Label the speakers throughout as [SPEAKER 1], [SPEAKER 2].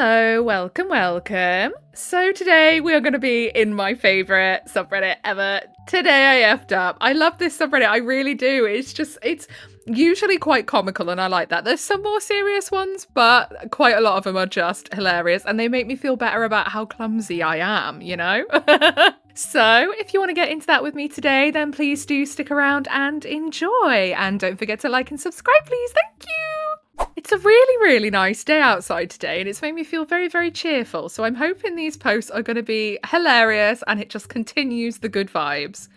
[SPEAKER 1] Hello, welcome. So today we are going to be in my favourite subreddit ever. Today I effed up. I love this subreddit, I really do. It's usually quite comical and I like that. There's some more serious ones, but quite a lot of them are just hilarious and they make me feel better about how clumsy I am, you know? So if you want to get into that with me today, then please do stick around and enjoy. And don't forget to like and subscribe, please. Thank you. It's a really, really nice day outside today and it's made me feel very, very cheerful. So I'm hoping these posts are going to be hilarious and it just continues the good vibes.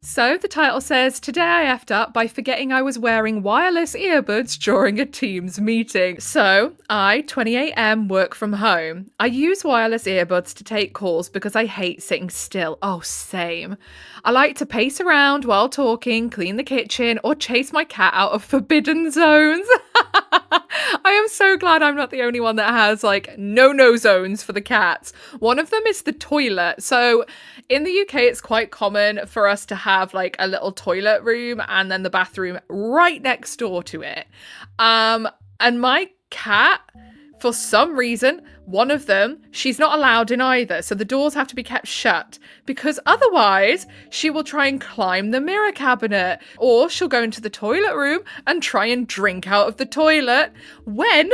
[SPEAKER 1] So the title says, today I effed up by forgetting I was wearing wireless earbuds during a Teams meeting. So I, 28M, work from home. I use wireless earbuds to take calls because I hate sitting still. Oh, same. I like to pace around while talking, clean the kitchen, or chase my cat out of forbidden zones. I am so glad I'm not the only one that has like no zones for the cats. One of them is the toilet. So in the UK, it's quite common for us to have like a little toilet room and then the bathroom right next door to it. And my cat, for some reason, one of them, she's not allowed in either. So the doors have to be kept shut because otherwise she will try and climb the mirror cabinet or she'll go into the toilet room and try and drink out of the toilet when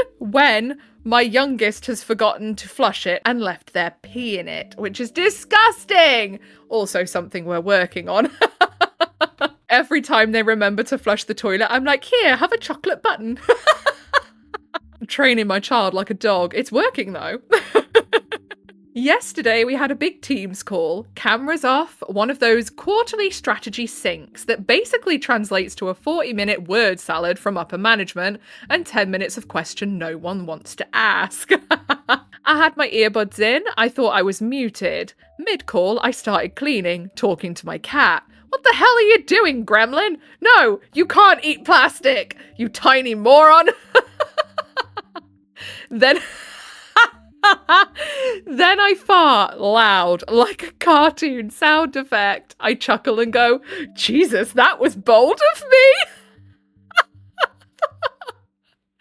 [SPEAKER 1] my youngest has forgotten to flush it and left their pee in it, which is disgusting. Also something we're working on. Every time they remember to flush the toilet, I'm like, here, have a chocolate button. Training my child like a dog. It's working though. Yesterday we had a big Teams call, cameras off, one of those quarterly strategy syncs that basically translates to a 40-minute word salad from upper management and 10 minutes of question no one wants to ask. I had my earbuds in, I thought I was muted. Mid-call I started cleaning, talking to my cat. What the hell are you doing, gremlin? No, you can't eat plastic, you tiny moron. Then I fart loud, like a cartoon sound effect. I chuckle and go, Jesus, that was bold of me.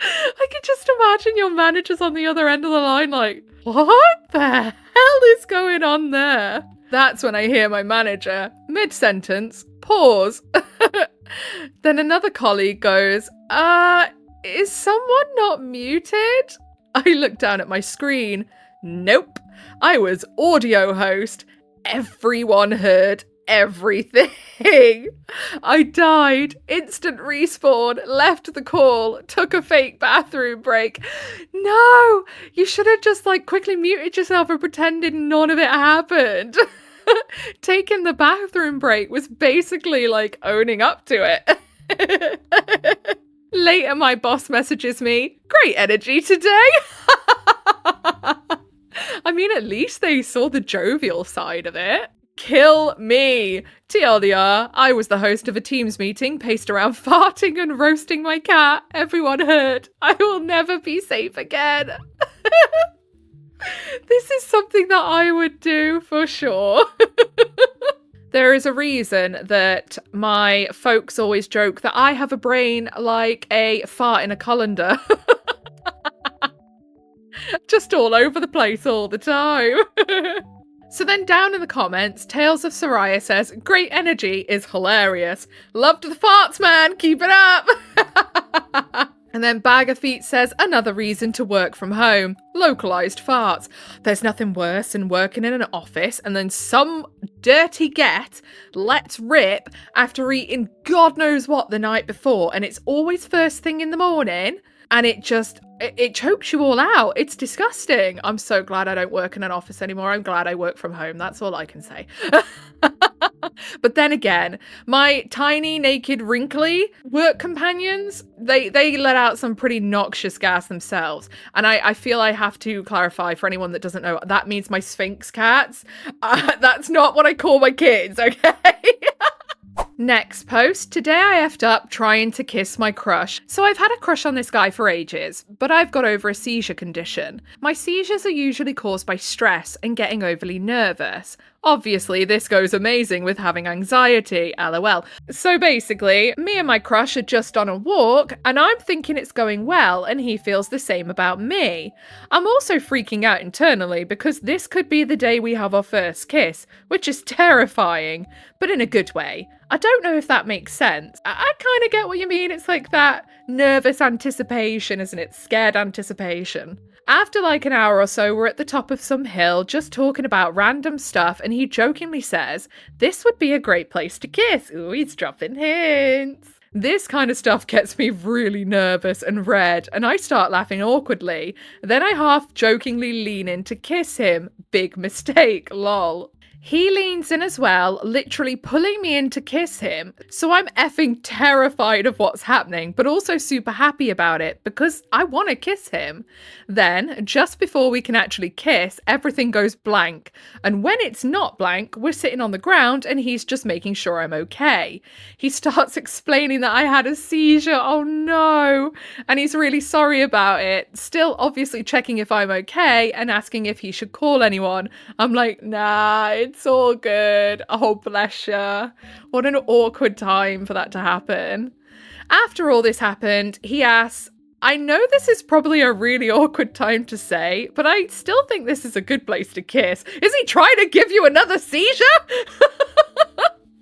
[SPEAKER 1] I could just imagine your managers on the other end of the line like, what the hell is going on there? That's when I hear my manager, mid-sentence, pause. Then another colleague goes, is someone not muted? I looked down at my screen. Nope. I was audio host. Everyone heard everything. I died. Instant respawn. Left the call. Took a fake bathroom break. No! You should have just quickly muted yourself and pretended none of it happened. Taking the bathroom break was basically owning up to it. Later, my boss messages me, great energy today. I mean, at least they saw the jovial side of it. Kill me. TLDR, I was the host of a Teams meeting, paced around farting and roasting my cat. Everyone heard. I will never be safe again. This is something that I would do for sure. There is a reason that my folks always joke that I have a brain like a fart in a colander. Just all over the place all the time. So then down in the comments, Tales of Soraya says, great energy is hilarious. Loved the farts, man. Keep it up. And then Bag of Feet says, another reason to work from home. Localised farts. There's nothing worse than working in an office and then some dirty get lets rip after eating God knows what the night before. And it's always first thing in the morning. And it chokes you all out. It's disgusting. I'm so glad I don't work in an office anymore. I'm glad I work from home. That's all I can say. But then again, my tiny, naked, wrinkly work companions, they let out some pretty noxious gas themselves. And I feel I have to clarify for anyone that doesn't know, that means my Sphinx cats. That's not what I call my kids, okay? Next post, today I effed up trying to kiss my crush. So I've had a crush on this guy for ages, but I've got over a seizure condition. My seizures are usually caused by stress and getting overly nervous. Obviously, this goes amazing with having anxiety, lol. So basically, me and my crush are just on a walk, and I'm thinking it's going well, and he feels the same about me. I'm also freaking out internally because this could be the day we have our first kiss, which is terrifying, but in a good way. I don't know if that makes sense. I kind of get what you mean. It's like that nervous anticipation, isn't it? Scared anticipation. After like an hour or so, we're at the top of some hill just talking about random stuff, and he jokingly says, "This would be a great place to kiss." Ooh, he's dropping hints. This kind of stuff gets me really nervous and red, and I start laughing awkwardly. Then I half jokingly lean in to kiss him. Big mistake, lol. He leans in as well, literally pulling me in to kiss him, so I'm effing terrified of what's happening, but also super happy about it because I want to kiss him. Then, just before we can actually kiss, everything goes blank, and when it's not blank, we're sitting on the ground and he's just making sure I'm okay. He starts explaining that I had a seizure, oh no, and he's really sorry about it, still obviously checking if I'm okay and asking if he should call anyone. I'm like, nah, it's all good. Oh, bless ya. What an awkward time for that to happen. After all this happened, he asks, "I know this is probably a really awkward time to say, but I still think this is a good place to kiss. Is he trying to give you another seizure?"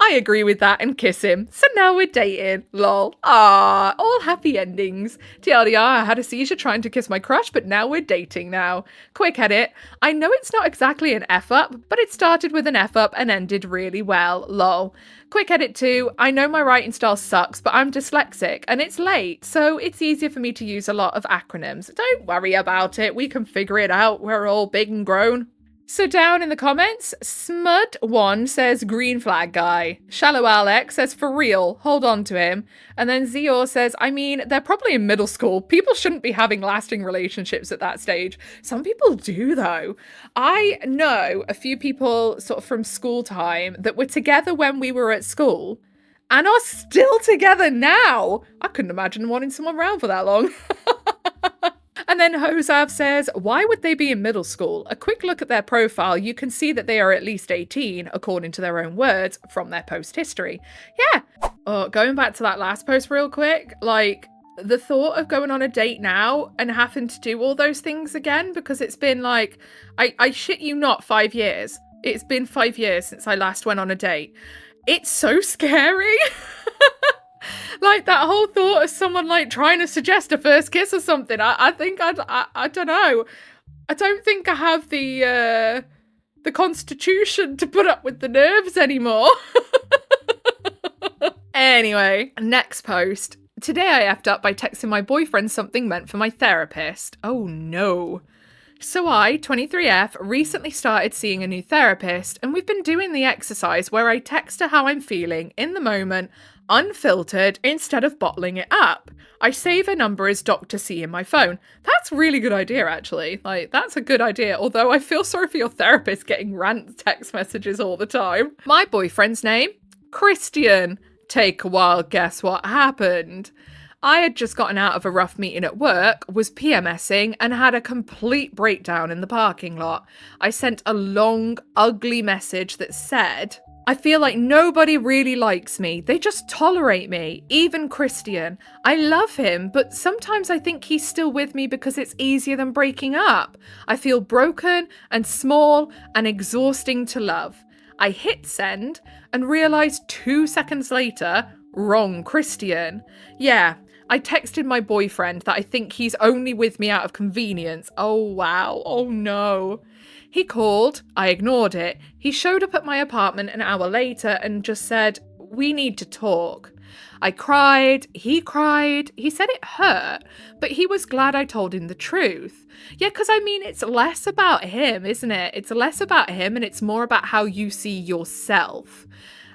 [SPEAKER 1] I agree with that and kiss him. So now we're dating. Lol. Ah, all happy endings. TLDR, I had a seizure trying to kiss my crush, but now we're dating now. Quick edit. I know it's not exactly an F up, but it started with an F up and ended really well. Lol. Quick edit 2. I know my writing style sucks, but I'm dyslexic and it's late, so it's easier for me to use a lot of acronyms. Don't worry about it. We can figure it out. We're all big and grown. So down in the comments, Smud1 says green flag guy. Shallow Alex says for real, hold on to him. And then Zior says, I mean, they're probably in middle school. People shouldn't be having lasting relationships at that stage. Some people do though. I know a few people sort of from school time that were together when we were at school and are still together now. I couldn't imagine wanting someone around for that long. And then Hosav says, why would they be in middle school? A quick look at their profile, you can see that they are at least 18, according to their own words, from their post history. Yeah. Oh, going back to that last post real quick, like, the thought of going on a date now and having to do all those things again, because it's been like, I shit you not, 5 years. It's been 5 years since I last went on a date. It's so scary. Like that whole thought of someone like trying to suggest a first kiss or something. I think I don't know. I don't think I have the constitution to put up with the nerves anymore. Anyway, next post. Today I effed up by texting my boyfriend something meant for my therapist. Oh no. So I, 23F, recently started seeing a new therapist, and we've been doing the exercise where I text her how I'm feeling in the moment, unfiltered, instead of bottling it up. I save her number as Dr. C in my phone. That's a really good idea, actually. Like, that's a good idea, although I feel sorry for your therapist getting rant text messages all the time. My boyfriend's name? Christian. Take a wild guess what happened. I had just gotten out of a rough meeting at work, was PMSing, and had a complete breakdown in the parking lot. I sent a long, ugly message that said, I feel like nobody really likes me. They just tolerate me, even Christian. I love him, but sometimes I think he's still with me because it's easier than breaking up. I feel broken and small and exhausting to love. I hit send and realised 2 seconds later, wrong Christian. Yeah. I texted my boyfriend that I think he's only with me out of convenience. Oh, wow. Oh, no. He called. I ignored it. He showed up at my apartment an hour later and just said, we need to talk. I cried. He cried. He said it hurt, but he was glad I told him the truth. Yeah, because I mean, it's less about him, isn't it? It's less about him and it's more about how you see yourself.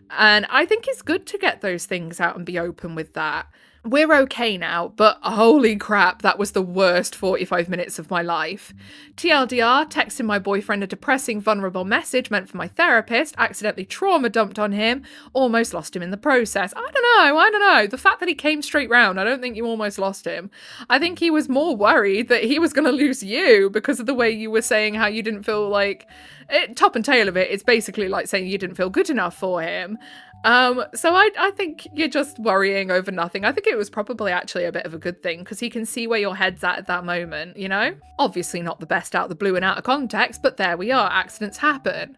[SPEAKER 1] And I think it's good to get those things out and be open with that. We're okay now, but holy crap, that was the worst 45 minutes of my life. TLDR, texting my boyfriend a depressing, vulnerable message meant for my therapist, accidentally trauma dumped on him, almost lost him in the process. I don't know. The fact that he came straight round, I don't think you almost lost him. I think he was more worried that he was going to lose you because of the way you were saying how you didn't feel like... top and tail of it, it's basically like saying you didn't feel good enough for him. So I think you're just worrying over nothing. I think it was probably actually a bit of a good thing because he can see where your head's at that moment, you know? Obviously not the best out of the blue and out of context, but there we are, accidents happen.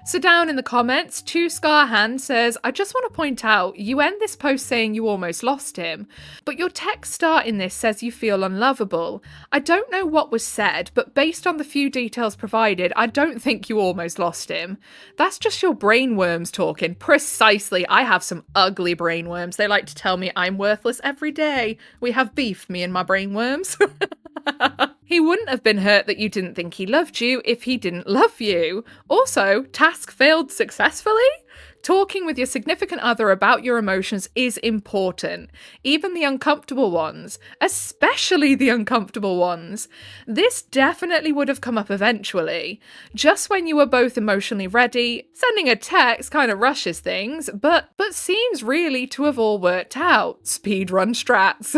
[SPEAKER 1] So down in the comments, Two Scar Hand says, I just want to point out, you end this post saying you almost lost him, but your text start in this says you feel unlovable. I don't know what was said, but based on the few details provided, I don't think you almost lost him. That's just your brainworms talking. Precisely. I have some ugly brainworms. They like to tell me I'm worthless every day. We have beef, me and my brainworms. He wouldn't have been hurt that you didn't think he loved you if he didn't love you. Also, task failed successfully? Talking with your significant other about your emotions is important, even the uncomfortable ones, especially the uncomfortable ones. This definitely would have come up eventually. Just when you were both emotionally ready, sending a text kind of rushes things, but seems really to have all worked out. Speedrun strats.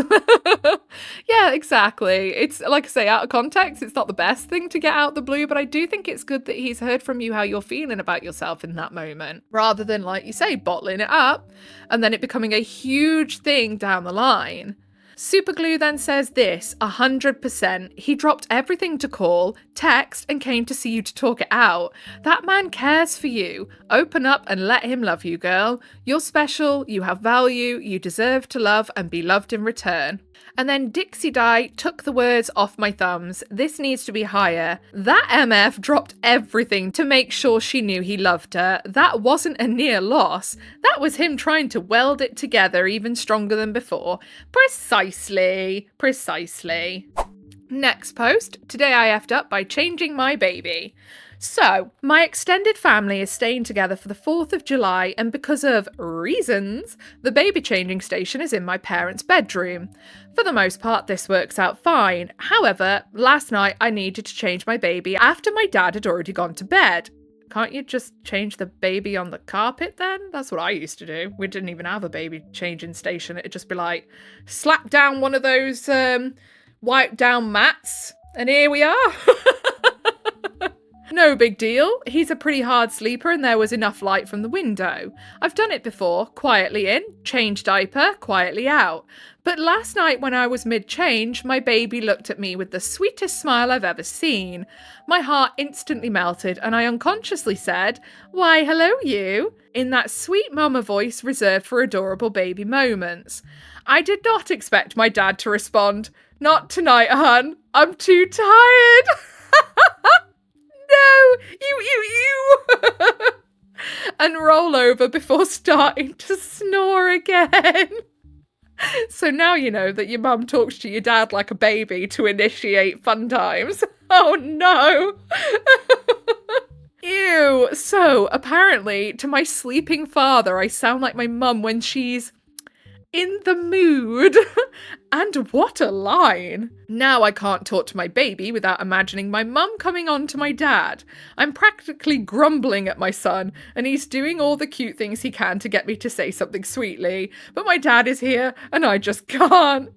[SPEAKER 1] Yeah, exactly. It's, like I say, out of context, it's not the best thing to get out the blue, but I do think it's good that he's heard from you how you're feeling about yourself in that moment, rather than, like you say, bottling it up and then it becoming a huge thing down the line. Superglue then says this, 100%. He dropped everything to call, text, and came to see you to talk it out. That man cares for you. Open up and let him love you, girl. You're special, you have value, you deserve to love and be loved in return. And then Dixie Dye took the words off my thumbs. This needs to be higher. That MF dropped everything to make sure she knew he loved her. That wasn't a near loss. That was him trying to weld it together even stronger than before. Precisely. Next post. Today I effed up by changing my baby. So, my extended family is staying together for the 4th of July, and because of reasons, the baby changing station is in my parents' bedroom. For the most part, this works out fine. However, last night I needed to change my baby after my dad had already gone to bed. Can't you just change the baby on the carpet then? That's what I used to do. We didn't even have a baby changing station. It'd just be like, slap down one of those wipe down mats, and here we are. No big deal. He's a pretty hard sleeper and there was enough light from the window. I've done it before, quietly in, change diaper, quietly out. But last night when I was mid-change, my baby looked at me with the sweetest smile I've ever seen. My heart instantly melted and I unconsciously said, "Why, hello you," in that sweet mama voice reserved for adorable baby moments. I did not expect my dad to respond, "Not tonight, hun. I'm too tired." No, you. And roll over before starting to snore again. So now you know that your mum talks to your dad like a baby to initiate fun times. Oh no. Ew. So apparently to my sleeping father, I sound like my mum when she's in the mood. And what a line. Now I can't talk to my baby without imagining my mum coming on to my dad. I'm practically grumbling at my son, and he's doing all the cute things he can to get me to say something sweetly. But my dad is here, and I just can't.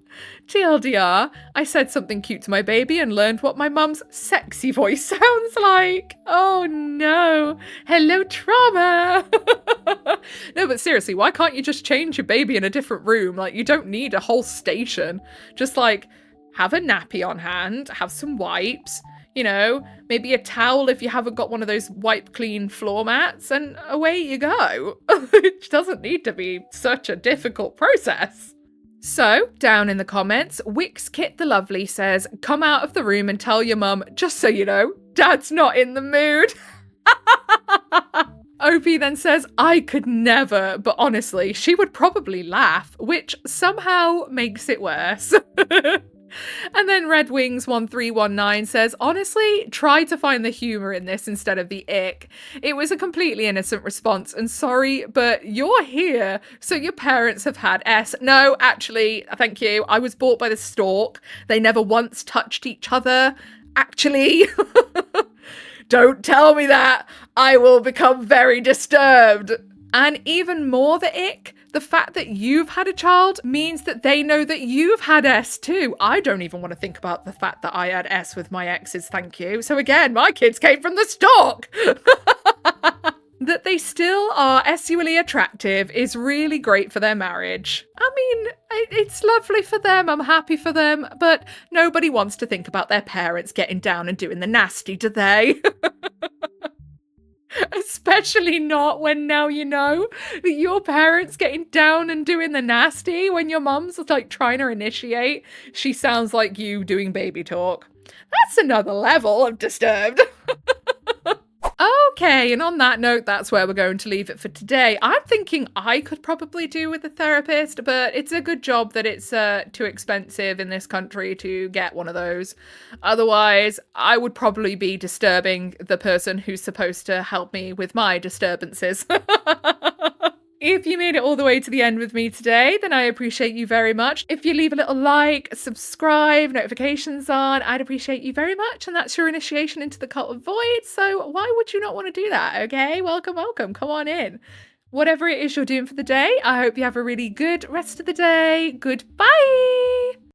[SPEAKER 1] TLDR, I said something cute to my baby and learned what my mum's sexy voice sounds like. Oh no. Hello, trauma. No, but seriously, why can't you just change your baby in a different room? Like, you don't need a whole station. Just like, have a nappy on hand, have some wipes, you know, maybe a towel if you haven't got one of those wipe clean floor mats, and away you go. It doesn't need to be such a difficult process. So, down in the comments, Wix Kit the Lovely says, "Come out of the room and tell your mum, just so you know, Dad's not in the mood." OP then says, "I could never, but honestly, she would probably laugh," which somehow makes it worse. And then Red Wings 1319 says, honestly, try to find the humor in this instead of the ick. It was a completely innocent response, and sorry, but you're here, so your parents have had S. No, actually, thank you. I was bought by the stork. They never once touched each other. Actually, don't tell me that. I will become very disturbed. And even more the ick, the fact that you've had a child means that they know that you've had S too. I don't even want to think about the fact that I had S with my exes, thank you. So again, my kids came from the stock. That they still are sexually attractive is really great for their marriage. I mean, it's lovely for them, I'm happy for them, but nobody wants to think about their parents getting down and doing the nasty, do they? Especially not when now you know that your parents getting down and doing the nasty when your mum's like trying to initiate. She sounds like you doing baby talk. That's another level of disturbed. Okay, and on that note, that's where we're going to leave it for today. I'm thinking I could probably do with a therapist, but it's a good job that it's too expensive in this country to get one of those. Otherwise, I would probably be disturbing the person who's supposed to help me with my disturbances. If you made it all the way to the end with me today, then I appreciate you very much. If you leave a little like, subscribe, notifications on, I'd appreciate you very much. And that's your initiation into the cult of void. So why would you not want to do that? Okay, welcome, welcome. Come on in. Whatever it is you're doing for the day, I hope you have a really good rest of the day. Goodbye.